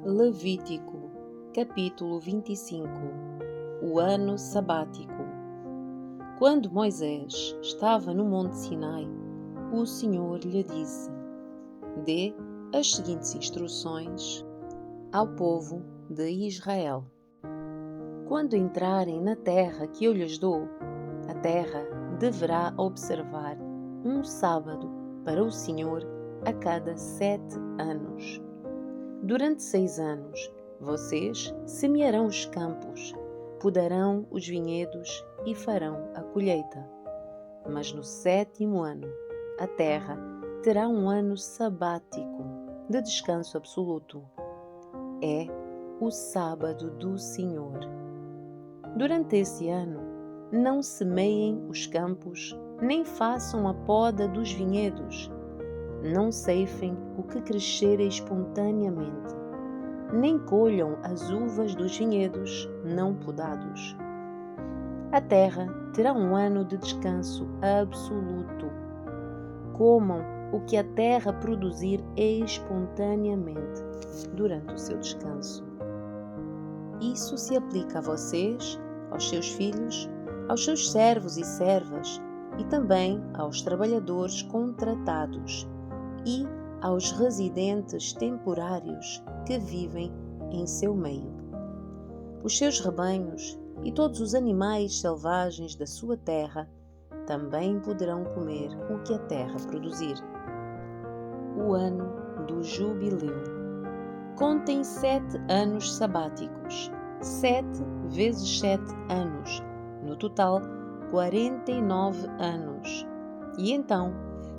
Levítico, capítulo 25. O ano sabático. Quando Moisés estava no Monte Sinai, o Senhor lhe disse: Dê as seguintes instruções ao povo de Israel. Quando entrarem na terra que eu lhes dou, a terra deverá observar um sábado para o Senhor a cada 7 anos. Durante 6 anos, vocês semearão os campos, podarão os vinhedos e farão a colheita. Mas no 7º ano, a terra terá um ano sabático de descanso absoluto. É o sábado do Senhor. Durante esse ano, não semeiem os campos, nem façam a poda dos vinhedos. Não ceifem o que crescer espontaneamente, nem colham as uvas dos vinhedos não podados. A terra terá um ano de descanso absoluto. Comam o que a terra produzir espontaneamente durante o seu descanso. Isso se aplica a vocês, aos seus filhos, aos seus servos e servas, e também aos trabalhadores contratados e aos residentes temporários que vivem em seu meio. Os seus rebanhos e todos os animais selvagens da sua terra também poderão comer o que a terra produzir. O ano do jubileu. Contem 7 anos sabáticos, 7 vezes 7 anos, no total 49 anos. E então,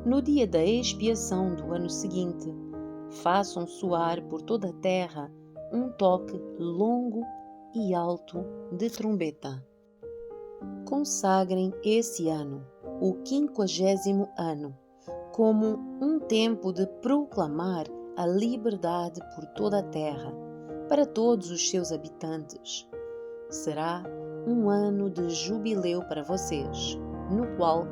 no dia da expiação do ano seguinte, façam soar por toda a terra um toque longo e alto de trombeta. Consagrem esse ano, o 50º ano, como um tempo de proclamar a liberdade por toda a terra, para todos os seus habitantes. Será um ano de jubileu para vocês, no qual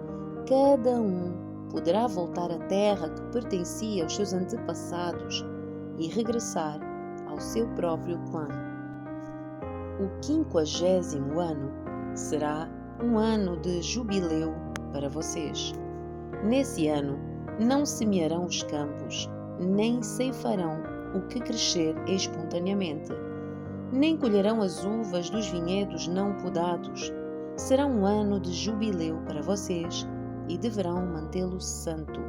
cada um poderá voltar à terra que pertencia aos seus antepassados e regressar ao seu próprio clã. O 50º ano será um ano de jubileu para vocês. Nesse ano, não semearão os campos, nem ceifarão o que crescer espontaneamente, nem colherão as uvas dos vinhedos não podados. Será um ano de jubileu para vocês e deverão mantê-lo santo.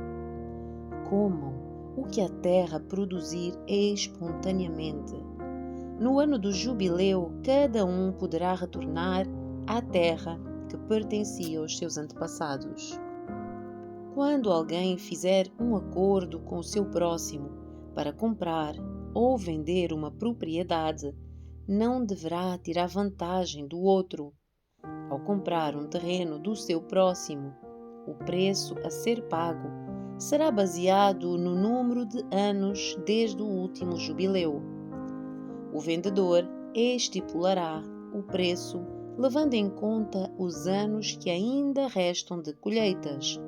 Comam o que a terra produzir espontaneamente. No ano do jubileu, cada um poderá retornar à terra que pertencia aos seus antepassados. Quando alguém fizer um acordo com o seu próximo para comprar ou vender uma propriedade, não deverá tirar vantagem do outro. Ao comprar um terreno do seu próximo, o preço a ser pago será baseado no número de anos desde o último jubileu. O vendedor estipulará o preço levando em conta os anos que ainda restam de colheitas.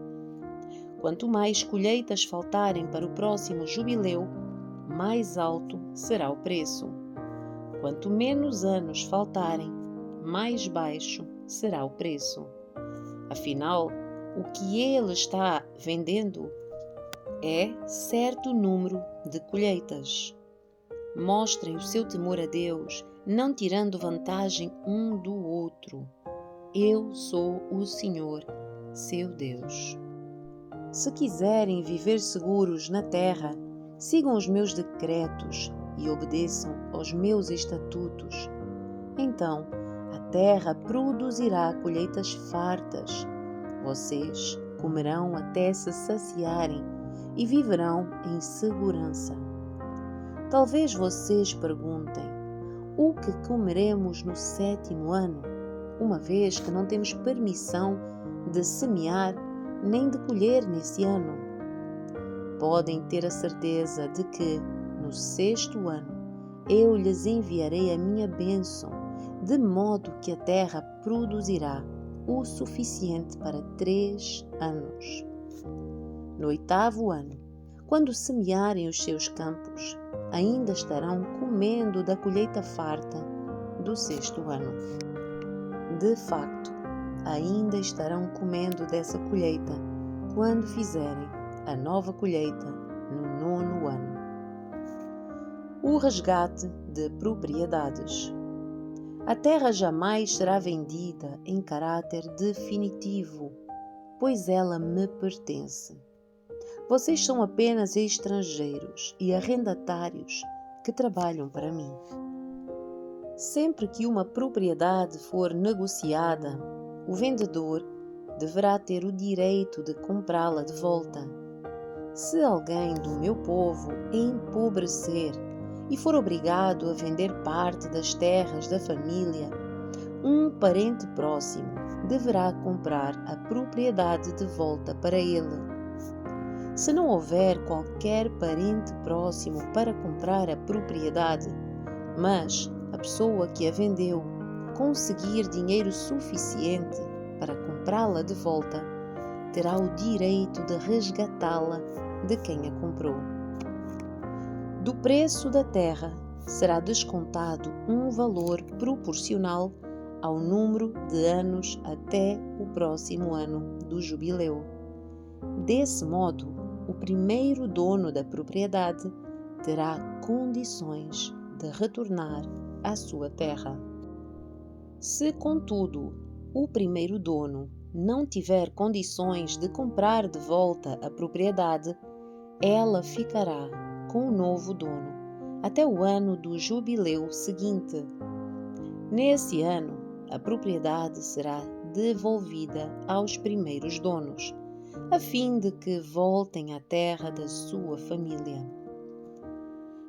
Quanto mais colheitas faltarem para o próximo jubileu, mais alto será o preço. Quanto menos anos faltarem, mais baixo será o preço. Afinal, o que ele está vendendo é certo número de colheitas. Mostrem o seu temor a Deus, não tirando vantagem um do outro. Eu sou o Senhor, seu Deus. Se quiserem viver seguros na terra, sigam os meus decretos e obedeçam aos meus estatutos. Então, a terra produzirá colheitas fartas. Vocês comerão até se saciarem e viverão em segurança. Talvez vocês perguntem: o que comeremos no 7º ano, uma vez que não temos permissão de semear nem de colher nesse ano? Podem ter a certeza de que, no 6º ano, eu lhes enviarei a minha bênção, de modo que a terra produzirá o suficiente para 3 anos. No 8º ano, quando semearem os seus campos, ainda estarão comendo da colheita farta do 6º ano. De facto, ainda estarão comendo dessa colheita quando fizerem a nova colheita no 9º ano. O resgate de propriedades. A terra jamais será vendida em caráter definitivo, pois ela me pertence. Vocês são apenas estrangeiros e arrendatários que trabalham para mim. Sempre que uma propriedade for negociada, o vendedor deverá ter o direito de comprá-la de volta. Se alguém do meu povo empobrecer e for obrigado a vender parte das terras da família, um parente próximo deverá comprar a propriedade de volta para ele. Se não houver qualquer parente próximo para comprar a propriedade, mas a pessoa que a vendeu conseguir dinheiro suficiente para comprá-la de volta, terá o direito de resgatá-la de quem a comprou. Do preço da terra será descontado um valor proporcional ao número de anos até o próximo ano do jubileu. Desse modo, o primeiro dono da propriedade terá condições de retornar à sua terra. Se, contudo, o primeiro dono não tiver condições de comprar de volta a propriedade, ela ficará com o novo dono até o ano do jubileu seguinte. Nesse ano, a propriedade será devolvida aos primeiros donos, a fim de que voltem à terra da sua família.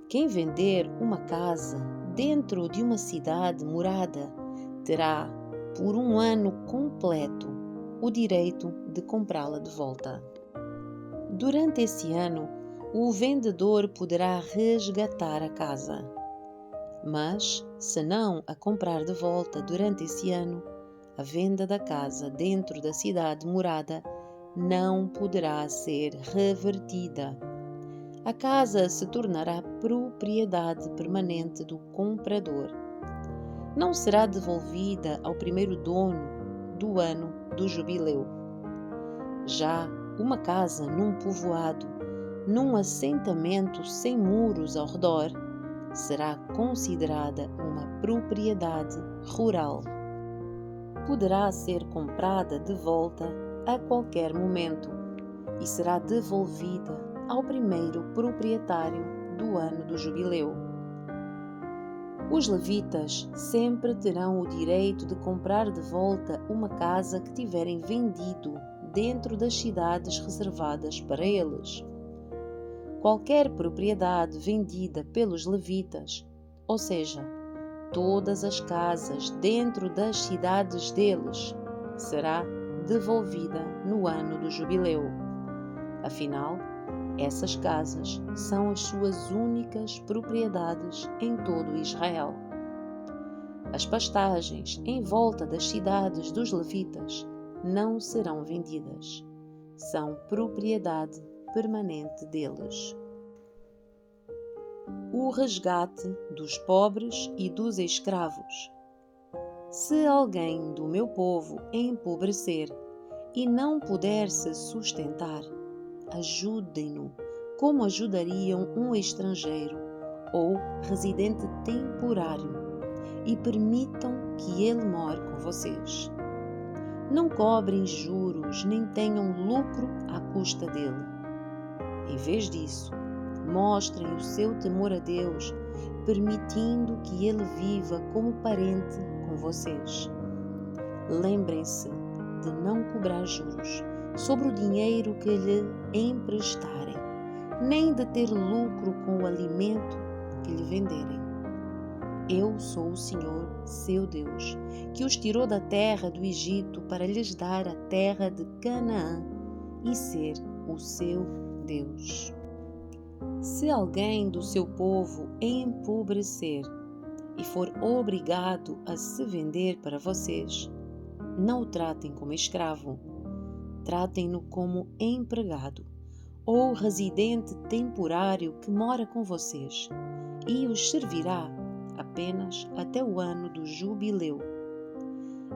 Quem vender uma casa dentro de uma cidade morada terá, por um ano completo, o direito de comprá-la de volta. Durante esse ano, o vendedor poderá resgatar a casa. Mas, se não a comprar de volta durante esse ano, a venda da casa dentro da cidade morada não poderá ser revertida. A casa se tornará propriedade permanente do comprador. Não será devolvida ao primeiro dono do ano do jubileu. Já uma casa num povoado, num assentamento sem muros ao redor, será considerada uma propriedade rural. Poderá ser comprada de volta a qualquer momento e será devolvida ao primeiro proprietário do ano do jubileu. Os levitas sempre terão o direito de comprar de volta uma casa que tiverem vendido dentro das cidades reservadas para eles. Qualquer propriedade vendida pelos levitas, ou seja, todas as casas dentro das cidades deles, será devolvida no ano do jubileu. Afinal, essas casas são as suas únicas propriedades em todo Israel. As pastagens em volta das cidades dos levitas não serão vendidas. São propriedade permanente deles. O resgate dos pobres e dos escravos. Se alguém do meu povo empobrecer e não puder se sustentar, ajudem-no como ajudariam um estrangeiro ou residente temporário e permitam que ele more com vocês. Não cobrem juros nem tenham lucro à custa dele. Em vez disso, mostrem o seu temor a Deus, permitindo que ele viva como parente com vocês. Lembrem-se de não cobrar juros sobre o dinheiro que lhe emprestarem, nem de ter lucro com o alimento que lhe venderem. Eu sou o Senhor, seu Deus, que os tirou da terra do Egito para lhes dar a terra de Canaã e ser o seu Deus. Se alguém do seu povo empobrecer e for obrigado a se vender para vocês, não o tratem como escravo. Tratem-no como empregado, ou residente temporário que mora com vocês, e os servirá apenas até o ano do jubileu.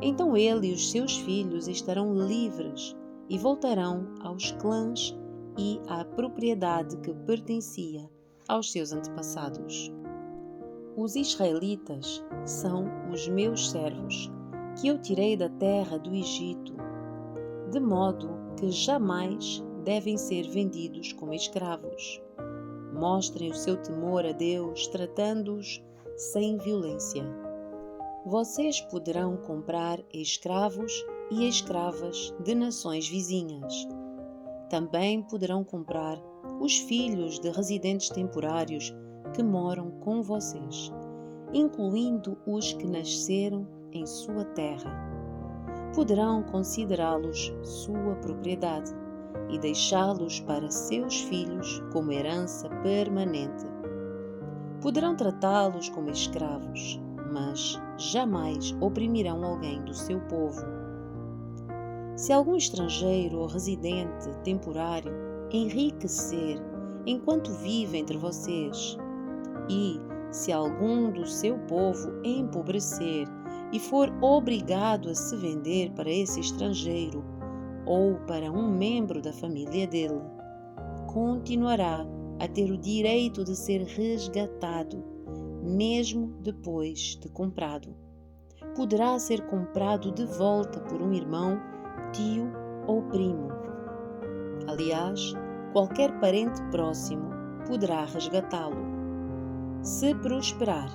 Então ele e os seus filhos estarão livres e voltarão aos clãs e à propriedade que pertencia aos seus antepassados. Os israelitas são os meus servos, que eu tirei da terra do Egito, de modo que jamais devem ser vendidos como escravos. Mostrem o seu temor a Deus, tratando-os sem violência. Vocês poderão comprar escravos e escravas de nações vizinhas. Também poderão comprar os filhos de residentes temporários que moram com vocês, incluindo os que nasceram em sua terra. Poderão considerá-los sua propriedade e deixá-los para seus filhos como herança permanente. Poderão tratá-los como escravos, mas jamais oprimirão alguém do seu povo. Se algum estrangeiro ou residente temporário enriquecer enquanto vive entre vocês, e se algum do seu povo empobrecer e for obrigado a se vender para esse estrangeiro ou para um membro da família dele, continuará a ter o direito de ser resgatado, mesmo depois de comprado. Poderá ser comprado de volta por um irmão, tio ou primo. Aliás, qualquer parente próximo poderá resgatá-lo. Se prosperar,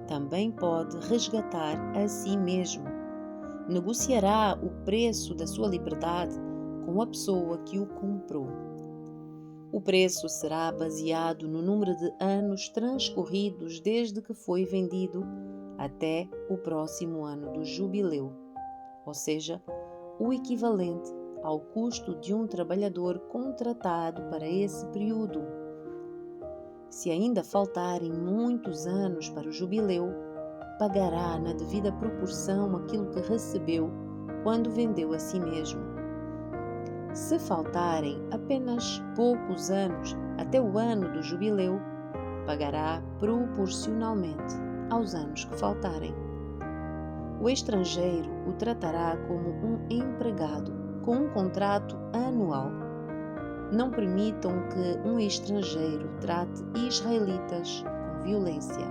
também pode resgatar a si mesmo. Negociará o preço da sua liberdade com a pessoa que o comprou. O preço será baseado no número de anos transcorridos desde que foi vendido até o próximo ano do jubileu, ou seja, o equivalente ao custo de um trabalhador contratado para esse período. Se ainda faltarem muitos anos para o jubileu, pagará na devida proporção aquilo que recebeu quando vendeu a si mesmo. Se faltarem apenas poucos anos até o ano do jubileu, pagará proporcionalmente aos anos que faltarem. O estrangeiro o tratará como um empregado com um contrato anual. Não permitam que um estrangeiro trate israelitas com violência.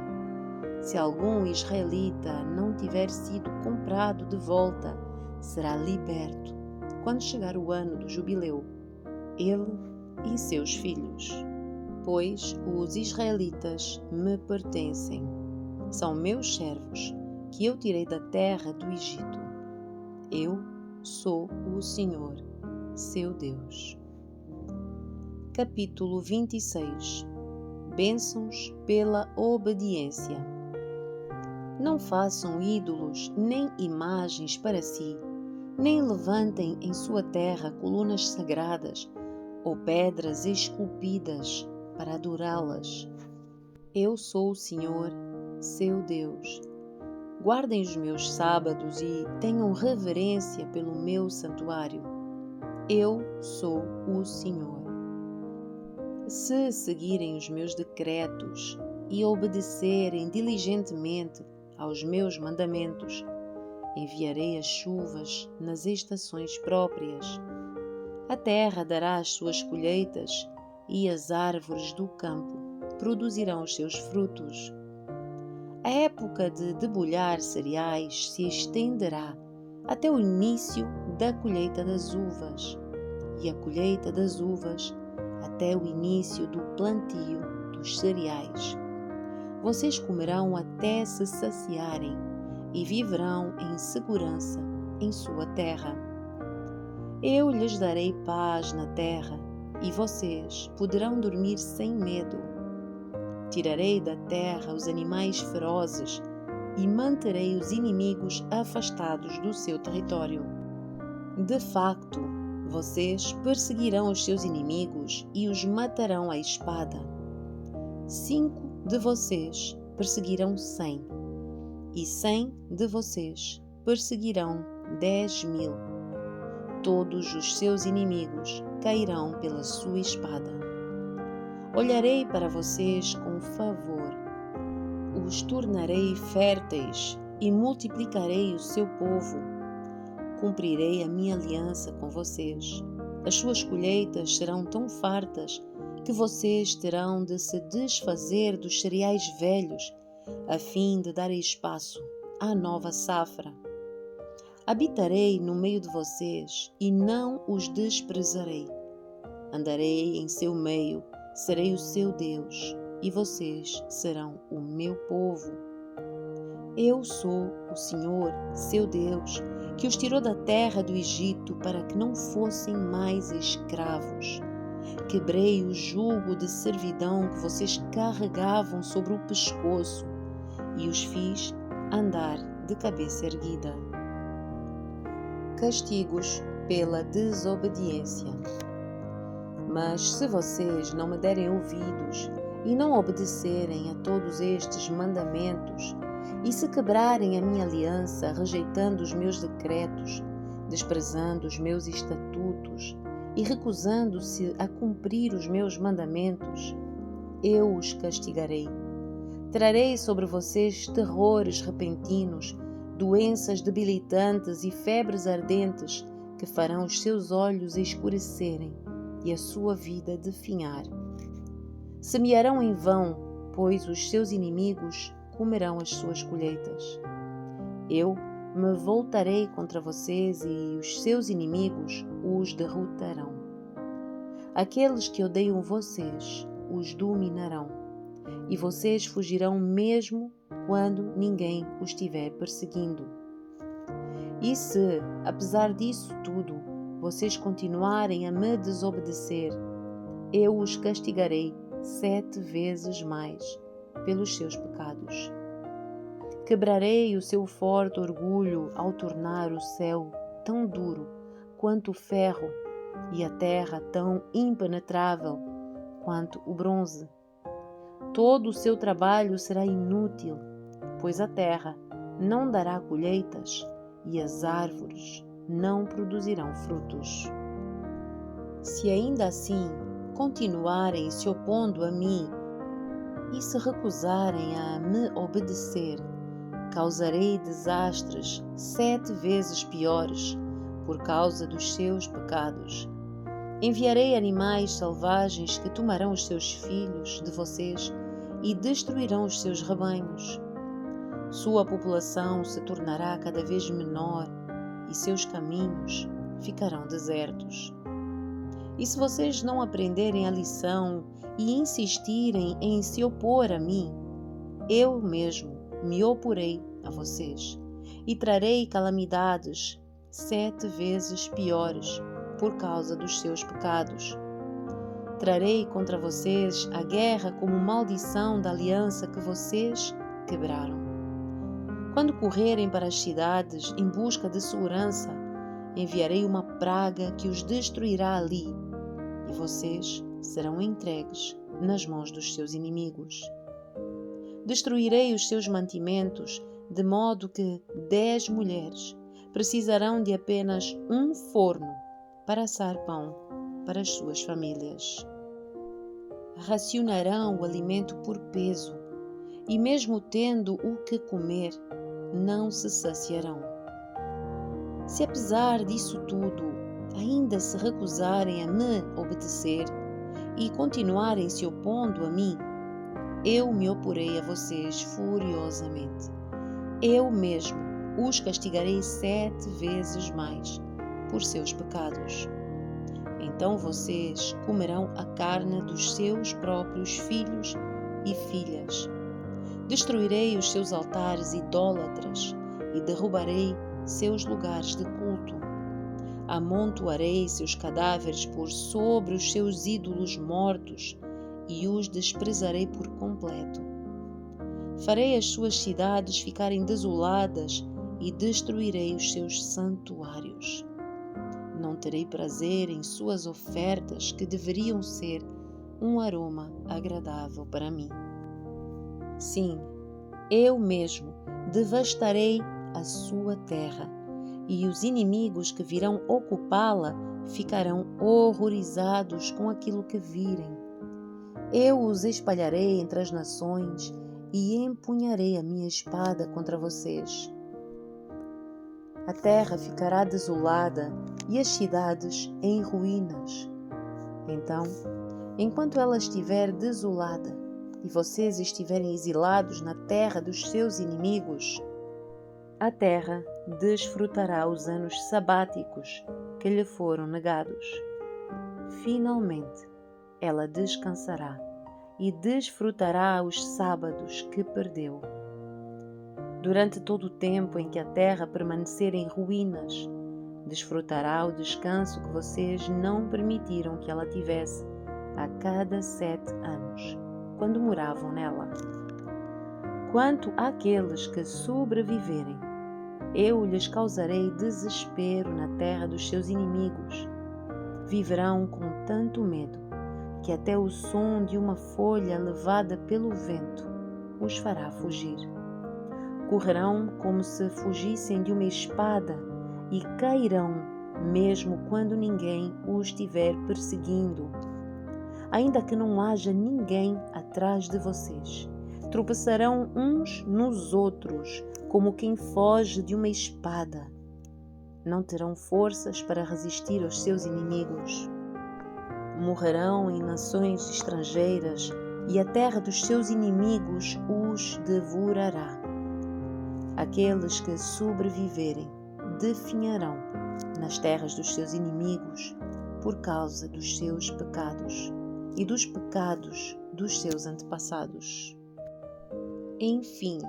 Se algum israelita não tiver sido comprado de volta, será liberto quando chegar o ano do jubileu, ele e seus filhos. Pois os israelitas me pertencem. São meus servos, que eu tirei da terra do Egito. Eu sou o Senhor, seu Deus. Capítulo 26. Bênçãos pela obediência. Não façam ídolos nem imagens para si, nem levantem em sua terra colunas sagradas ou pedras esculpidas para adorá-las. Eu sou o Senhor, seu Deus. Guardem os meus sábados e tenham reverência pelo meu santuário. Eu sou o Senhor. Se seguirem os meus decretos e obedecerem diligentemente aos meus mandamentos, enviarei as chuvas nas estações próprias. A terra dará as suas colheitas e as árvores do campo produzirão os seus frutos. A época de debulhar cereais se estenderá até o início da colheita das uvas, e a colheita das uvas até o início do plantio dos cereais. Vocês comerão até se saciarem e viverão em segurança em sua terra. Eu lhes darei paz na terra e vocês poderão dormir sem medo. Tirarei da terra os animais ferozes e manterei os inimigos afastados do seu território. De facto, vocês perseguirão os seus inimigos e os matarão à espada. 5 de vocês perseguirão 100, e 100 de vocês perseguirão 10.000. todos os seus inimigos cairão pela sua espada. Olharei para vocês com favor, os tornarei férteis e multiplicarei o seu povo. Cumprirei a minha aliança com vocês. As suas colheitas serão tão fartas que vocês terão de se desfazer dos cereais velhos, a fim de dar espaço à nova safra. Habitarei no meio de vocês e não os desprezarei. Andarei em seu meio, serei o seu Deus, e vocês serão o meu povo. Eu sou o Senhor, seu Deus, que os tirou da terra do Egito para que não fossem mais escravos. Quebrei o jugo de servidão que vocês carregavam sobre o pescoço e os fiz andar de cabeça erguida. Castigos pela desobediência. Mas se vocês não me derem ouvidos e não obedecerem a todos estes mandamentos, e se quebrarem a minha aliança, rejeitando os meus decretos, desprezando os meus estatutos e recusando-se a cumprir os meus mandamentos, eu os castigarei. Trarei sobre vocês terrores repentinos, doenças debilitantes e febres ardentes que farão os seus olhos escurecerem e a sua vida definhar. Semearão em vão, pois os seus inimigos comerão as suas colheitas. Eu me voltarei contra vocês e os seus inimigos os derrotarão. Aqueles que odeiam vocês os dominarão, e vocês fugirão mesmo quando ninguém os estiver perseguindo. E se, apesar disso tudo, vocês continuarem a me desobedecer, eu os castigarei 7 vezes mais pelos seus pecados. Quebrarei o seu forte orgulho ao tornar o céu tão duro quanto o ferro e a terra tão impenetrável quanto o bronze. Todo o seu trabalho será inútil, pois a terra não dará colheitas e as árvores não produzirão frutos. Se ainda assim continuarem se opondo a mim e se recusarem a me obedecer, causarei desastres 7 vezes piores por causa dos seus pecados. Enviarei animais selvagens que tomarão os seus filhos de vocês e destruirão os seus rebanhos. Sua população se tornará cada vez menor e seus caminhos ficarão desertos. E se vocês não aprenderem a lição e insistirem em se opor a mim, eu mesmo me oporei a vocês e trarei calamidades 7 vezes piores por causa dos seus pecados. Trarei contra vocês a guerra como maldição da aliança que vocês quebraram. Quando correrem para as cidades em busca de segurança, enviarei uma praga que os destruirá ali, e vocês serão entregues nas mãos dos seus inimigos. Destruirei os seus mantimentos, de modo que 10 mulheres precisarão de apenas um forno para assar pão para as suas famílias. Racionarão o alimento por peso, e mesmo tendo o que comer, não se saciarão. Se apesar disso tudo, ainda se recusarem a me obedecer e continuarem se opondo a mim, eu me oporei a vocês furiosamente. Eu mesmo os castigarei 7 vezes mais por seus pecados. Então vocês comerão a carne dos seus próprios filhos e filhas. Destruirei os seus altares idólatras e derrubarei seus lugares de culto. Amontoarei seus cadáveres por sobre os seus ídolos mortos e os desprezarei por completo. Farei as suas cidades ficarem desoladas e destruirei os seus santuários. Não terei prazer em suas ofertas que deveriam ser um aroma agradável para mim. Sim, eu mesmo devastarei a sua terra e os inimigos que virão ocupá-la ficarão horrorizados com aquilo que virem. Eu os espalharei entre as nações e empunharei a minha espada contra vocês. A terra ficará desolada e as cidades em ruínas. Então, enquanto ela estiver desolada e vocês estiverem exilados na terra dos seus inimigos, a terra desfrutará os anos sabáticos que lhe foram negados. Finalmente, ela descansará e desfrutará os sábados que perdeu. Durante todo o tempo em que a terra permanecer em ruínas, desfrutará o descanso que vocês não permitiram que ela tivesse a cada 7 anos, quando moravam nela. Quanto àqueles que sobreviverem, eu lhes causarei desespero na terra dos seus inimigos. Viverão com tanto medo que até o som de uma folha levada pelo vento os fará fugir. Correrão como se fugissem de uma espada e cairão mesmo quando ninguém os estiver perseguindo. Ainda que não haja ninguém atrás de vocês, tropeçarão uns nos outros como quem foge de uma espada. Não terão forças para resistir aos seus inimigos. Morrerão em nações estrangeiras e a terra dos seus inimigos os devorará. Aqueles que sobreviverem definharão nas terras dos seus inimigos por causa dos seus pecados e dos pecados dos seus antepassados. Enfim,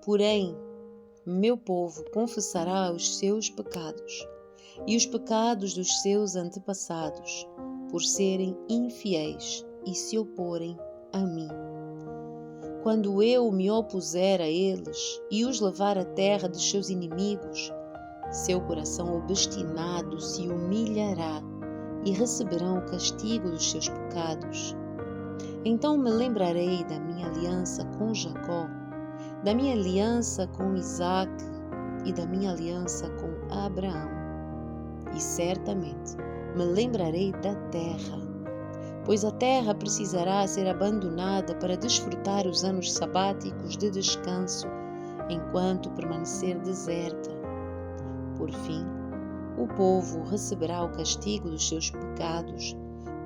porém, meu povo confessará os seus pecados e os pecados dos seus antepassados por serem infiéis e se oporem a mim. Quando eu me opuser a eles e os levar à terra dos seus inimigos, seu coração obstinado se humilhará e receberão o castigo dos seus pecados. Então me lembrarei da minha aliança com Jacó, da minha aliança com Isaque e da minha aliança com Abraão. E certamente me lembrarei da terra, pois a terra precisará ser abandonada para desfrutar os anos sabáticos de descanso, enquanto permanecer deserta. Por fim, o povo receberá o castigo dos seus pecados,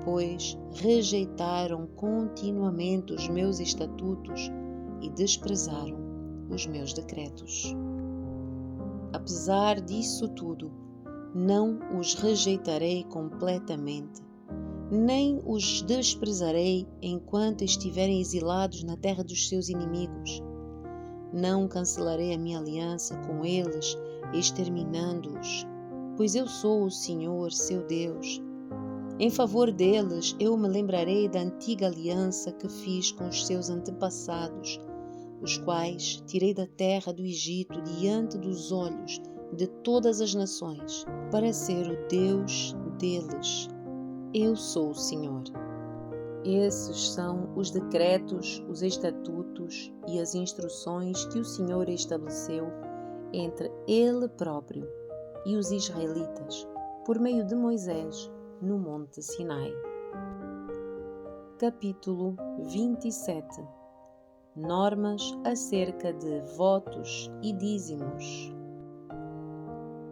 pois rejeitaram continuamente os meus estatutos e desprezaram os meus decretos. Apesar disso tudo, não os rejeitarei completamente, nem os desprezarei enquanto estiverem exilados na terra dos seus inimigos. Não cancelarei a minha aliança com eles, exterminando-os, pois eu sou o Senhor, seu Deus. Em favor deles, eu me lembrarei da antiga aliança que fiz com os seus antepassados, os quais tirei da terra do Egito diante dos olhos de todas as nações, para ser o Deus deles. Eu sou o Senhor. Esses são os decretos, os estatutos e as instruções que o Senhor estabeleceu entre Ele próprio e os israelitas, por meio de Moisés, no Monte Sinai. Capítulo 27. Normas acerca de votos e dízimos.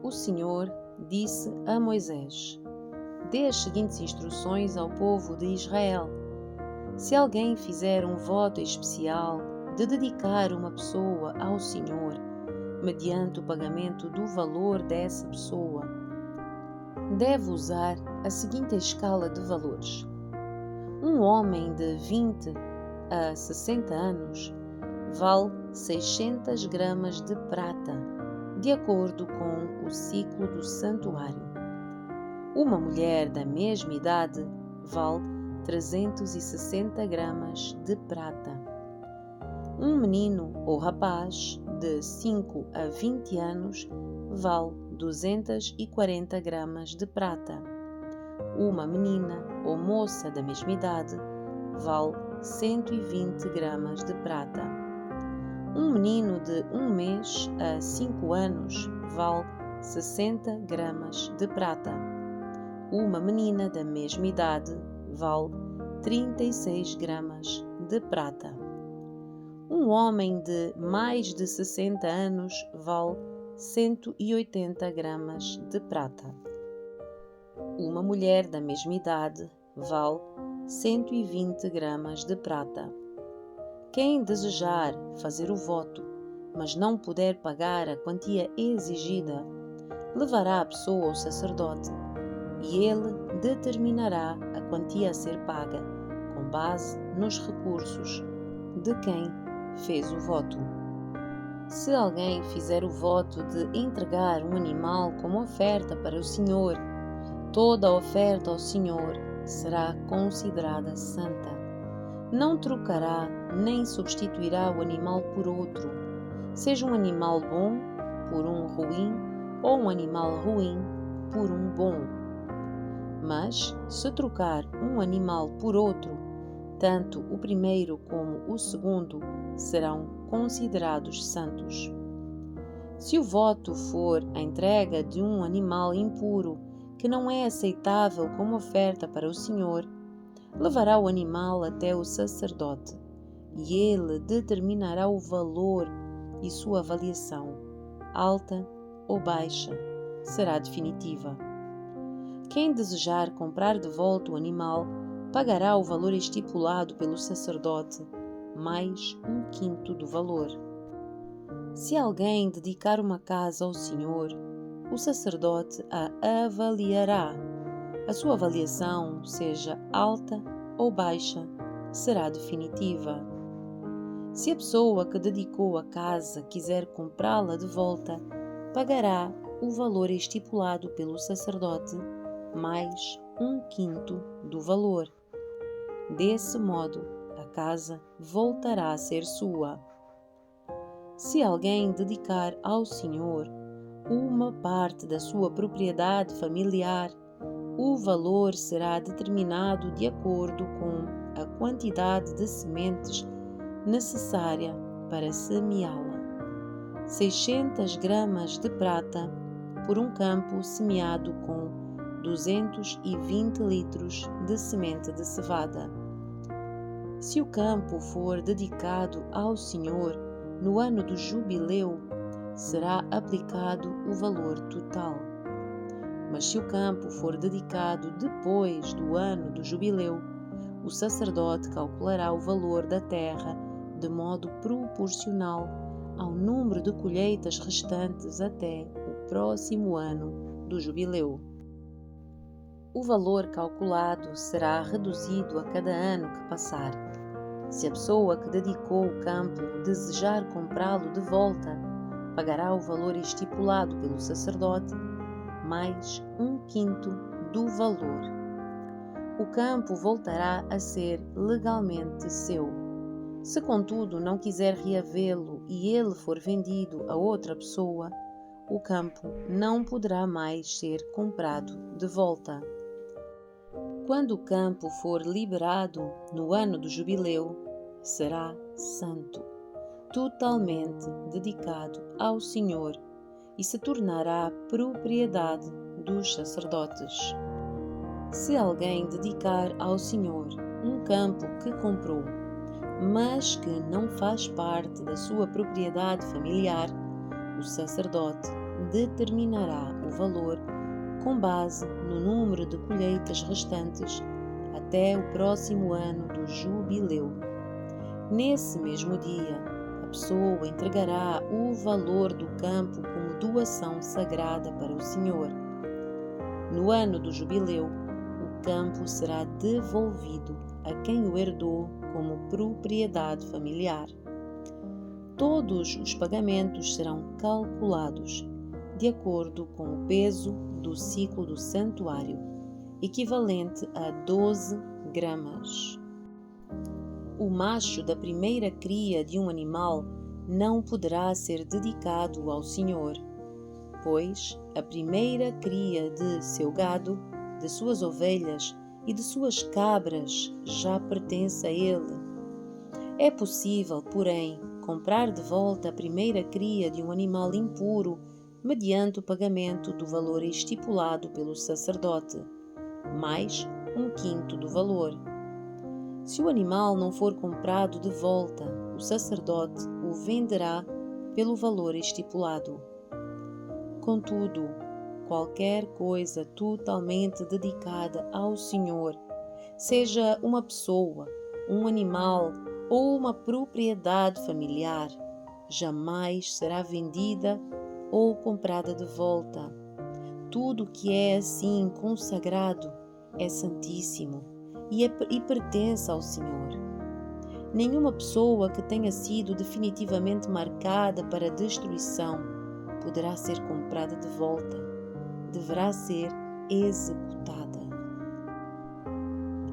O Senhor disse a Moisés: dê as seguintes instruções ao povo de Israel. Se alguém fizer um voto especial de dedicar uma pessoa ao Senhor, mediante o pagamento do valor dessa pessoa, deve usar a seguinte escala de valores. Um homem de 20 a 60 anos vale 600 gramas de prata, de acordo com o ciclo do santuário. Uma mulher da mesma idade vale 360 gramas de prata. Um menino ou rapaz de 5 a 20 anos vale 240 gramas de prata. Uma menina ou moça da mesma idade vale 120 gramas de prata. Um menino de 1 mês a 5 anos vale 60 gramas de prata. Uma menina da mesma idade vale 36 gramas de prata. Um homem de mais de 60 anos vale 180 gramas de prata. Uma mulher da mesma idade vale 120 gramas de prata. Quem desejar fazer o voto, mas não puder pagar a quantia exigida, levará a pessoa ao sacerdote e ele determinará a quantia a ser paga com base nos recursos de quem fez o voto. Se alguém fizer o voto de entregar um animal como oferta para o Senhor, toda a oferta ao Senhor será considerada santa. Não trocará nem substituirá o animal por outro, seja um animal bom por um ruim ou um animal ruim por um bom. Mas, se trocar um animal por outro, tanto o primeiro como o segundo serão considerados santos. Se o voto for a entrega de um animal impuro que não é aceitável como oferta para o Senhor, levará o animal até o sacerdote e ele determinará o valor e sua avaliação, alta ou baixa, será definitiva. Quem desejar comprar de volta o animal pagará o valor estipulado pelo sacerdote, mais 1/5 do valor. Se alguém dedicar uma casa ao Senhor, o sacerdote a avaliará. A sua avaliação, seja alta ou baixa, será definitiva. Se a pessoa que dedicou a casa quiser comprá-la de volta, pagará o valor estipulado pelo sacerdote, mais 1/5 do valor. Desse modo, a casa voltará a ser sua. Se alguém dedicar ao Senhor uma parte da sua propriedade familiar, o valor será determinado de acordo com a quantidade de sementes necessária para semeá-la. 600 gramas de prata por um campo semeado com 220 litros de semente de cevada. Se o campo for dedicado ao Senhor no ano do jubileu, será aplicado o valor total. Mas se o campo for dedicado depois do ano do jubileu, o sacerdote calculará o valor da terra de modo proporcional ao número de colheitas restantes até o próximo ano do jubileu. O valor calculado será reduzido a cada ano que passar. Se a pessoa que dedicou o campo desejar comprá-lo de volta, pagará o valor estipulado pelo sacerdote, mais 1/5 do valor. O campo voltará a ser legalmente seu. Se, contudo, não quiser reavê-lo e ele for vendido a outra pessoa, o campo não poderá mais ser comprado de volta. Quando o campo for liberado no ano do jubileu, será santo, totalmente dedicado ao Senhor e se tornará propriedade dos sacerdotes. Se alguém dedicar ao Senhor um campo que comprou, mas que não faz parte da sua propriedade familiar, o sacerdote determinará o valor com base no número de colheitas restantes até o próximo ano do jubileu. Nesse mesmo dia, a pessoa entregará o valor do campo como doação sagrada para o Senhor. No ano do jubileu, o campo será devolvido a quem o herdou como propriedade familiar. Todos os pagamentos serão calculados de acordo com o peso do ciclo do santuário, equivalente a 12 gramas. O macho da primeira cria de um animal não poderá ser dedicado ao Senhor, pois a primeira cria de seu gado, de suas ovelhas e de suas cabras já pertence a ele. É possível, porém, comprar de volta a primeira cria de um animal impuro mediante o pagamento do valor estipulado pelo sacerdote, mais 1/5 do valor. Se o animal não for comprado de volta, o sacerdote o venderá pelo valor estipulado. Contudo, qualquer coisa totalmente dedicada ao Senhor, seja uma pessoa, um animal ou uma propriedade familiar, jamais será vendida ou comprada de volta. Tudo que é assim consagrado é santíssimo e pertence ao Senhor. Nenhuma pessoa que tenha sido definitivamente marcada para destruição poderá ser comprada de volta. Deverá ser executada.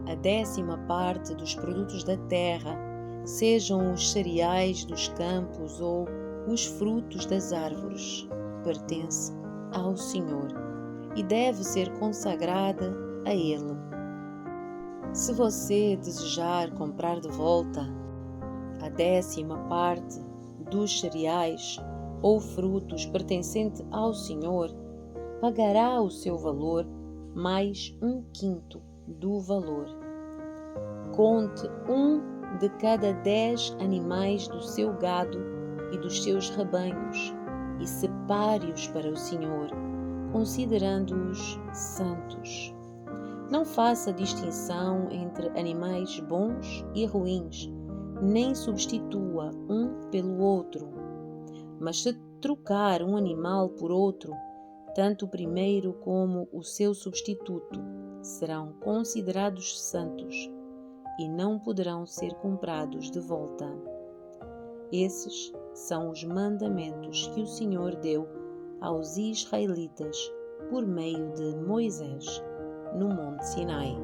A 10ª parte dos produtos da terra, sejam os cereais dos campos ou os frutos das árvores, pertence ao Senhor e deve ser consagrada a Ele. Se você desejar comprar de volta a 10ª parte dos cereais ou frutos pertencente ao Senhor, pagará o seu valor mais 1/5 do valor. Conte 1 de cada 10 animais do seu gado e dos seus rebanhos e separe-os para o Senhor, considerando-os santos. Não faça distinção entre animais bons e ruins, nem substitua um pelo outro. Mas se trocar um animal por outro, tanto o primeiro como o seu substituto serão considerados santos e não poderão ser comprados de volta. Esses são os mandamentos que o Senhor deu aos israelitas por meio de Moisés no Monte Sinai.